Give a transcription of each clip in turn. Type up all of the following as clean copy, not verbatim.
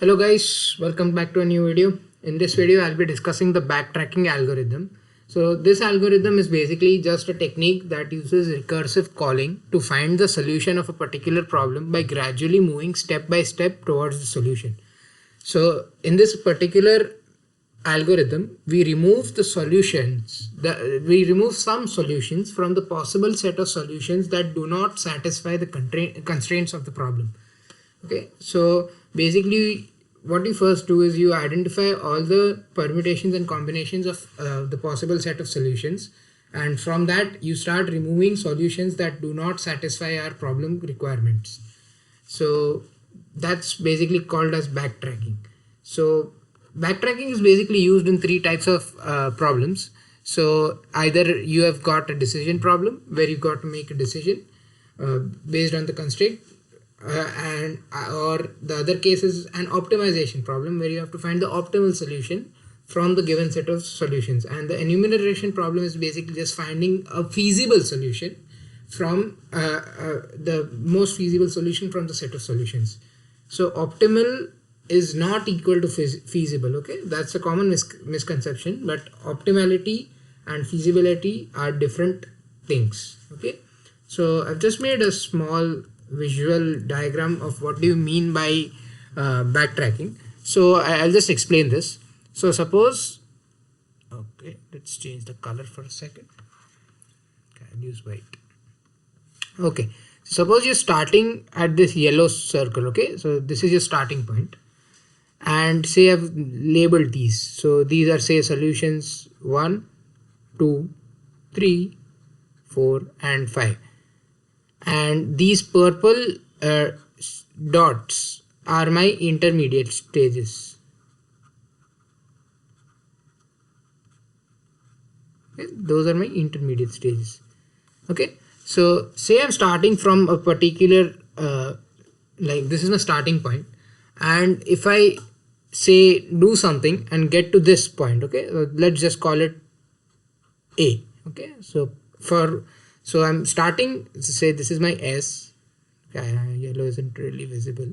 Hello guys, welcome back to a new video. In this video, I'll be discussing the backtracking algorithm. So this algorithm is basically just a technique that uses recursive calling to find the solution of a particular problem by gradually moving step by step towards the solution. So in this particular algorithm, we remove some solutions from the possible set of solutions that do not satisfy the constraints of the problem. Okay, so basically what you first do is you identify all the permutations and combinations of the possible set of solutions, and from that you start removing solutions that do not satisfy our problem requirements. So that's basically called as backtracking. So backtracking is basically used in three types of problems. So either you have got a decision problem where you've got to make a decision based on the constraint, or the other case is an optimization problem where you have to find the optimal solution from the given set of solutions, and the enumeration problem is basically just finding a feasible solution from the most feasible solution from the set of solutions. So optimal is not equal to feasible. Okay, that's a common misconception, but optimality and feasibility are different things. Okay, so I've just made a small visual diagram of what do you mean by backtracking. So I'll just explain this. So suppose, okay, let's change the color for a second. Okay, I'll use white. Okay, suppose you're starting at this yellow circle. Okay, so this is your starting point, and say I've labeled these. So these are, say, solutions 1, 2, 3, 4 and 5. And these purple dots are my intermediate stages. Okay, those are my intermediate stages. Okay, so say I'm starting from a particular like this is my starting point, and if I say do something and get to this point, okay, let's just call it A. Okay, so I'm starting, say this is my S. Yellow isn't really visible.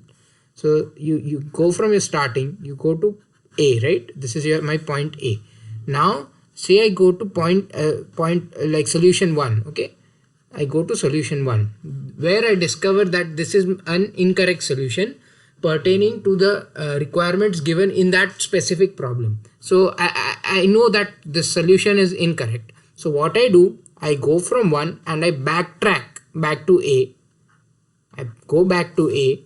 So you go from your starting, you go to A, right? This is my point A. Now say I go to point like solution 1. Okay, I go to solution 1 where I discover that this is an incorrect solution pertaining to the requirements given in that specific problem. So I know that the solution is incorrect. So what I do, I go from 1 and I backtrack back to A. I go back to A,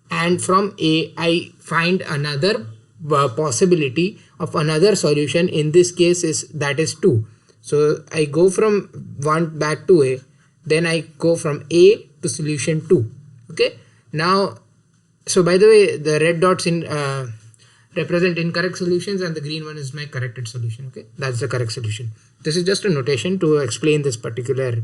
and from A I find another possibility of another solution. In this case that is 2. So I go from 1 back to A, then I go from A to solution 2. Okay, now, so by the way, the red dots in represent incorrect solutions and the green one is my corrected solution. Okay, that's the correct solution. This is just a notation to explain this particular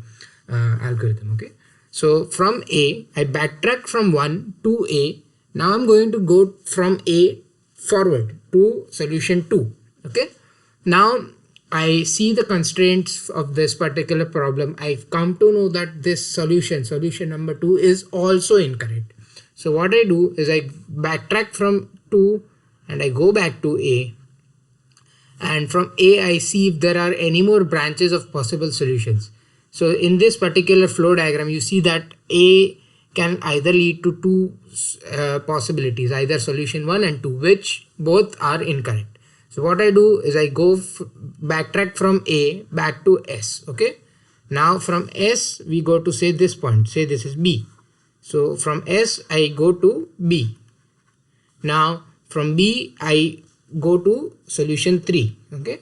algorithm. Okay, so from A I backtrack from 1 to A. Now I'm going to go from A forward to solution 2. Okay, now I see the constraints of this particular problem. I've come to know that this solution number 2 is also incorrect. So what I do is I backtrack from 2 and I go back to A, and from A I see if there are any more branches of possible solutions. So in this particular flow diagram you see that A can either lead to two possibilities, either solution 1 and 2, which both are incorrect. So what I do is I go backtrack from A back to S. Okay, now from S we go to, say, this point, say this is B. So from S I go to B. Now from B I go to solution 3. Okay,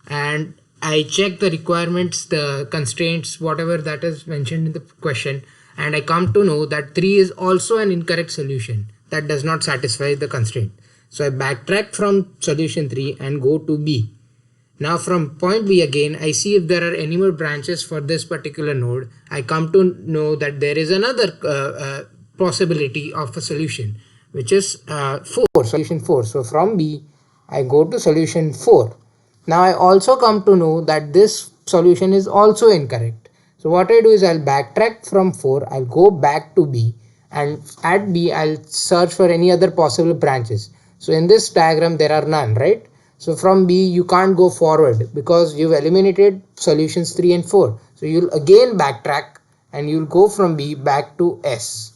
and I check the requirements, the constraints, whatever that is mentioned in the question, and I come to know that 3 is also an incorrect solution that does not satisfy the constraint. So I backtrack from solution 3 and go to B. Now from point B again I see if there are any more branches for this particular node. I come to know that there is another possibility of a solution, which is solution 4. So from B I go to solution 4. Now I also come to know that this solution is also incorrect. So what I do is I'll backtrack from 4, I'll go back to B, and at B I'll search for any other possible branches. So in this diagram there are none, right? So from B you can't go forward because you've eliminated solutions 3 and 4. So you'll again backtrack and you'll go from B back to S,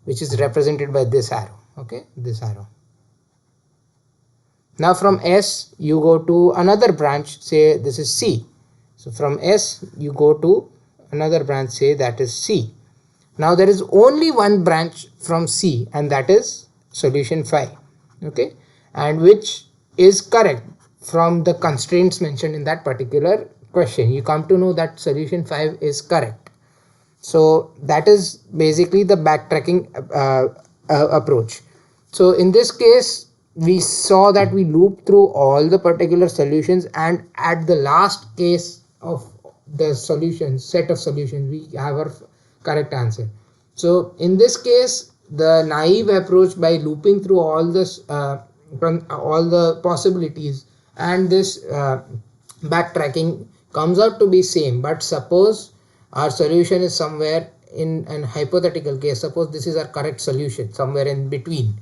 which is represented by this arrow. Okay, this arrow. Now from S you go to another branch, say this is C. So from S you go to another branch, say that is C. Now there is only one branch from C, and that is solution 5. Okay, and which is correct from the constraints mentioned in that particular question. You come to know that solution 5 is correct. So that is basically the backtracking approach. So in this case we saw that we loop through all the particular solutions, and at the last case of the solutions, set of solutions, we have our correct answer. So in this case the naive approach, by looping through all this all the possibilities, and this backtracking comes out to be same. But suppose our solution is somewhere in an hypothetical case, suppose this is our correct solution somewhere in between.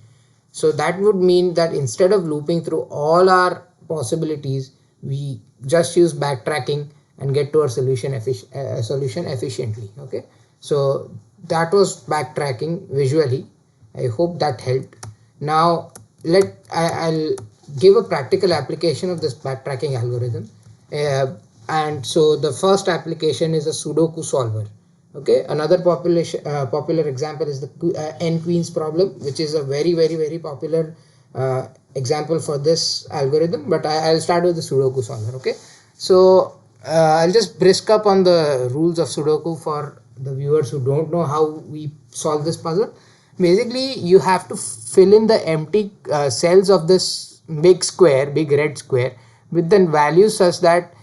So that would mean that instead of looping through all our possibilities, we just use backtracking and get to our solution efficiently. Okay, so that was backtracking visually. I hope that helped. Now I'll give a practical application of this backtracking algorithm. And so the first application is a Sudoku solver. Okay, another popular example is the n queens problem, which is a very popular example for this algorithm. But I'll start with the Sudoku solver. Okay, so I'll just brisk up on the rules of Sudoku for the viewers who don't know how we solve this puzzle. Basically you have to fill in the empty cells of this big red square with the values such that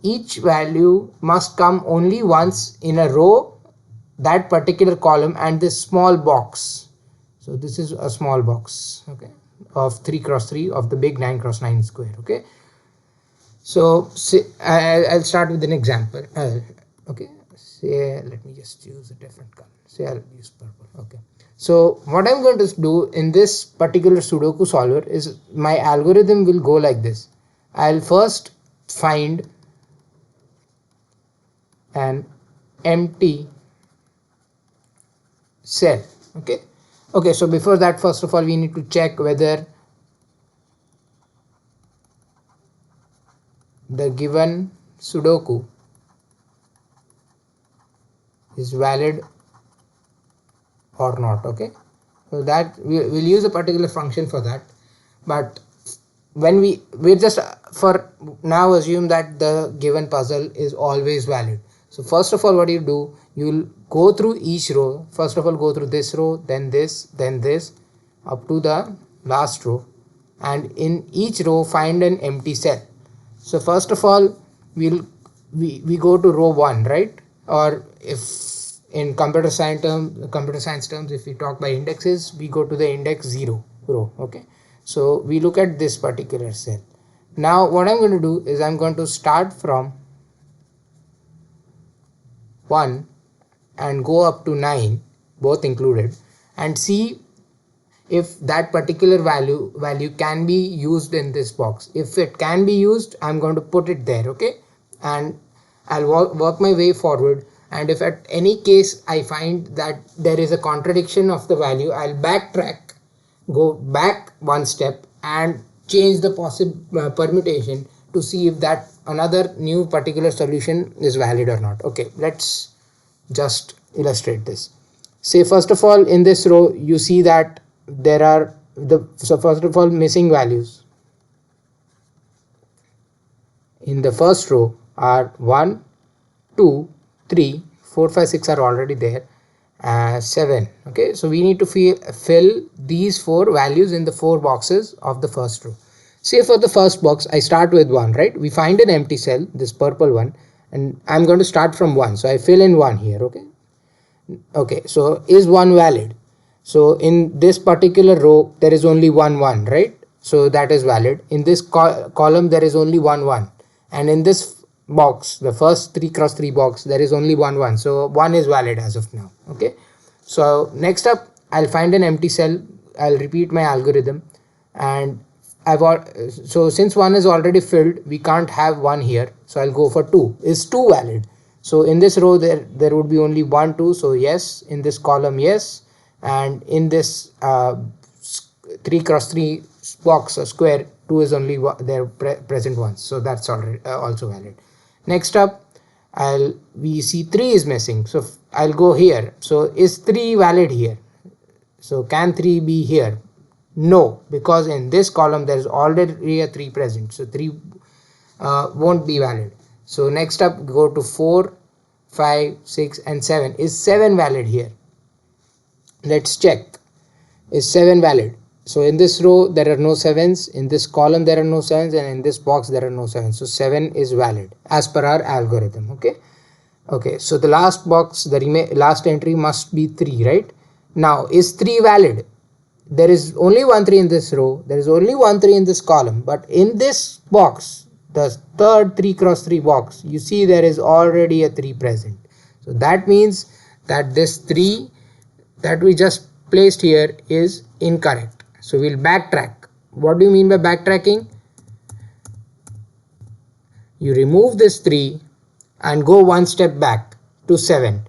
each value must come only once in a row, that particular column, and this small box. So this is a small box, okay, of 3x3 of the big 9x9 square. Okay, so I'll start with an example. Okay, say let me just use a different color. Say I'll use purple. Okay, so what I'm going to do in this particular Sudoku solver is my algorithm will go like this. I'll first find an empty cell. Okay, so before that, first of all, we need to check whether the given Sudoku is valid or not. Okay, so that we'll use a particular function for that, but when we just for now assume that the given puzzle is always valid. So first of all, what you do, you'll go through each row. First of all, go through this row, then this, up to the last row, and in each row find an empty cell. So first of all, we go to row 1, right? Or if in computer science terms, if we talk by indexes, we go to the index 0 row. Okay, so we look at this particular cell. Now what I'm going to do is I'm going to start from 1 and go up to 9, both included, and see if that particular value can be used in this box. If it can be used, I'm going to put it there. Okay, and I'll work my way forward, and if at any case I find that there is a contradiction of the value, I'll backtrack, go back one step and change the possible permutation to see if that another new particular solution is valid or not. Okay, let's just illustrate this. Say first of all, in this row you see that there are first of all missing values. In the first row are 1, 2, 3, 4, 5, 6 are already there, 7. Okay, so we need to fill these 4 values in the 4 boxes of the first row. Say for the first box I start with 1, right? We find an empty cell, this purple one, and I'm going to start from 1, so I fill in 1 here. Okay, so is 1 valid? So in this particular row there is only 1 1, right? So that is valid. In this column there is only 1 1, and in this box, the first 3x3 box, there is only 1 1, so 1 is valid as of now. Okay, so next up I'll find an empty cell, I'll repeat my algorithm, and so since 1 is already filled, we can't have 1 here, so I'll go for 2. Is 2 valid? So in this row there would be only 1 2, so yes. In this column, yes. And in this 3 cross 3 box or square, 2 is only there present once, so that's already also valid. Next up, we see 3 is missing, so I'll go here. So is 3 valid here? So can 3 be here? No, because in this column there is already a 3 present, so 3 won't be valid. So next up, go to 4, 5, 6 and 7. Is 7 valid here? Let's check. Is 7 valid? So in this row there are no 7s, in this column there are no 7s, and in this box there are no 7s. So 7 is valid as per our algorithm. Okay, so the last box, the last entry must be 3, right? Now is 3 valid? There is only 1 3 in this row, there is only 1 3 in this column, but in this box, the third 3 cross 3 box, you see there is already a 3 present. So that means that this 3 that we just placed here is incorrect. So we'll backtrack. What do you mean by backtracking? You remove this 3 and go one step back to 7.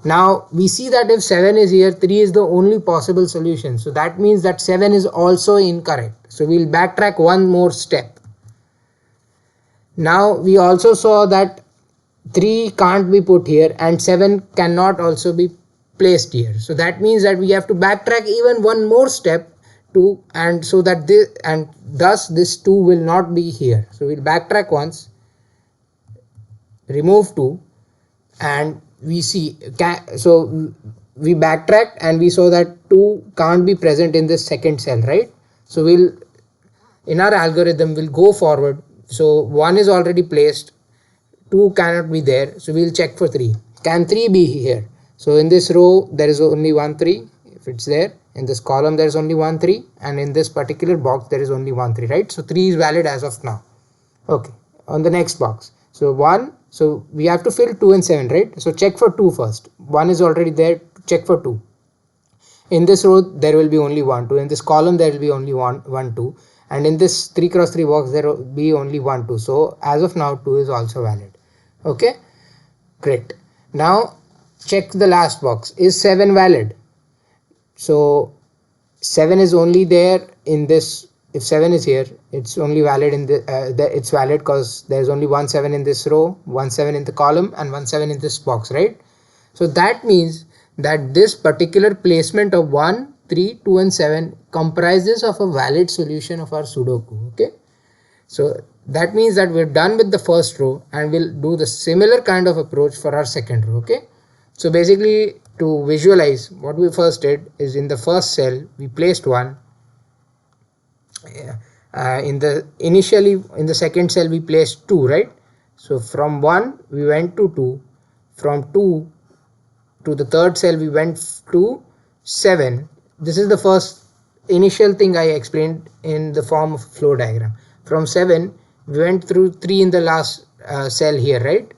Now we see that if 7 is here, 3 is the only possible solution. So that means that 7 is also incorrect. So we'll backtrack one more step. Now we also saw that 3 can't be put here and 7 cannot also be placed here. So that means that we have to backtrack even one more step and so that thus this 2 will not be here. So we'll backtrack once, remove 2, and we see, so we backtracked and we saw that 2 can't be present in this second cell, right? So in our algorithm we'll go forward. So 1 is already placed, 2 cannot be there, so we'll check for 3. Can 3 be here? So in this row there is only 1 3, if it's there. In this column there is only 1 3, and in this particular box there is only 1 3, right? So 3 is valid as of now. Okay, on the next box, so 1, so we have to fill 2 and 7, right? So check for 2 first. 1 is already there, check for 2. In this row there will be only 1 2, in this column there will be only 1 2, and in this 3 cross 3 box there will be only 1 2. So as of now 2 is also valid. Okay, great. Now check the last box. Is 7 valid? So 7 is only there in this. If 7 is here, it's only valid in it's valid because there's only 1 7 in this row, 1 7 in the column, and 1 7 in this box, right? So that means that this particular placement of 1 3 2 and 7 comprises of a valid solution of our Sudoku. Okay, so that means that we're done with the first row and we'll do the similar kind of approach for our second row. Okay, so basically, to visualize, what we first did is in the first cell we placed 1. Initially in the second cell we placed 2, right? So from 1 we went to 2, from 2 to the third cell we went to 7. This is the first initial thing I explained in the form of flow diagram. From 7 we went through 3 in the last cell here, right?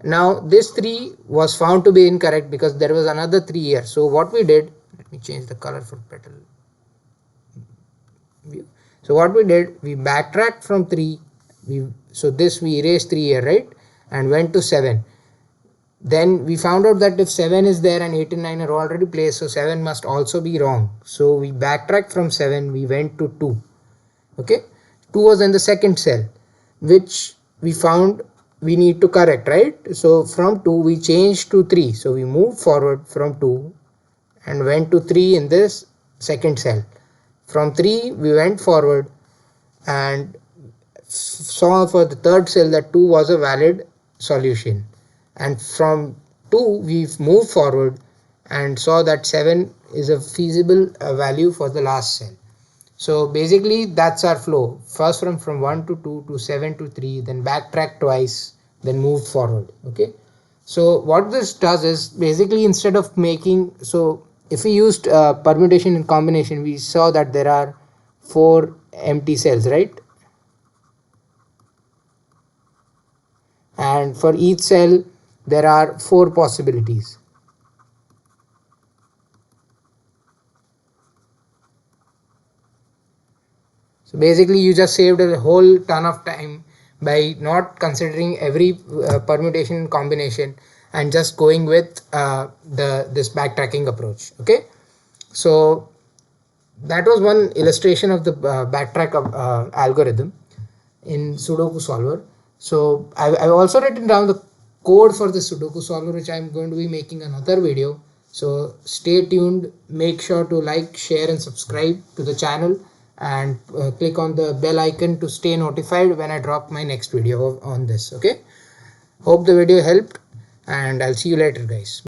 Now this 3 was found to be incorrect because there was another 3 here. So what we did, let me change the color for petal view. So what we did, we backtracked from 3, so this we erased 3 here, right, and went to 7. Then we found out that if 7 is there and 8 and 9 are already placed, so 7 must also be wrong. So we backtracked from 7, we went to 2. Okay, 2 was in the second cell, which we found we need to correct, right? So from 2 we changed to 3, so we moved forward from 2 and went to 3 in this second cell. From 3 we went forward and saw for the third cell that 2 was a valid solution, and from 2 we moved forward and saw that 7 is a feasible value for the last cell. So basically that's our flow. First from 1 to 2 to 7 to 3, then backtrack twice, then move forward. Okay, so what this does is basically, instead of making, so if we used permutation and combination, we saw that there are 4 empty cells, right? And for each cell there are 4 possibilities. So basically you just saved a whole ton of time by not considering every permutation combination and just going with this backtracking approach. Okay, so that was one illustration of the backtrack algorithm in Sudoku solver. So I've also written down the code for the Sudoku solver, which I'm going to be making another video. So stay tuned, make sure to like, share and subscribe to the channel, and click on the bell icon to stay notified when I drop my next video on this. Okay, hope the video helped, and I'll see you later, guys.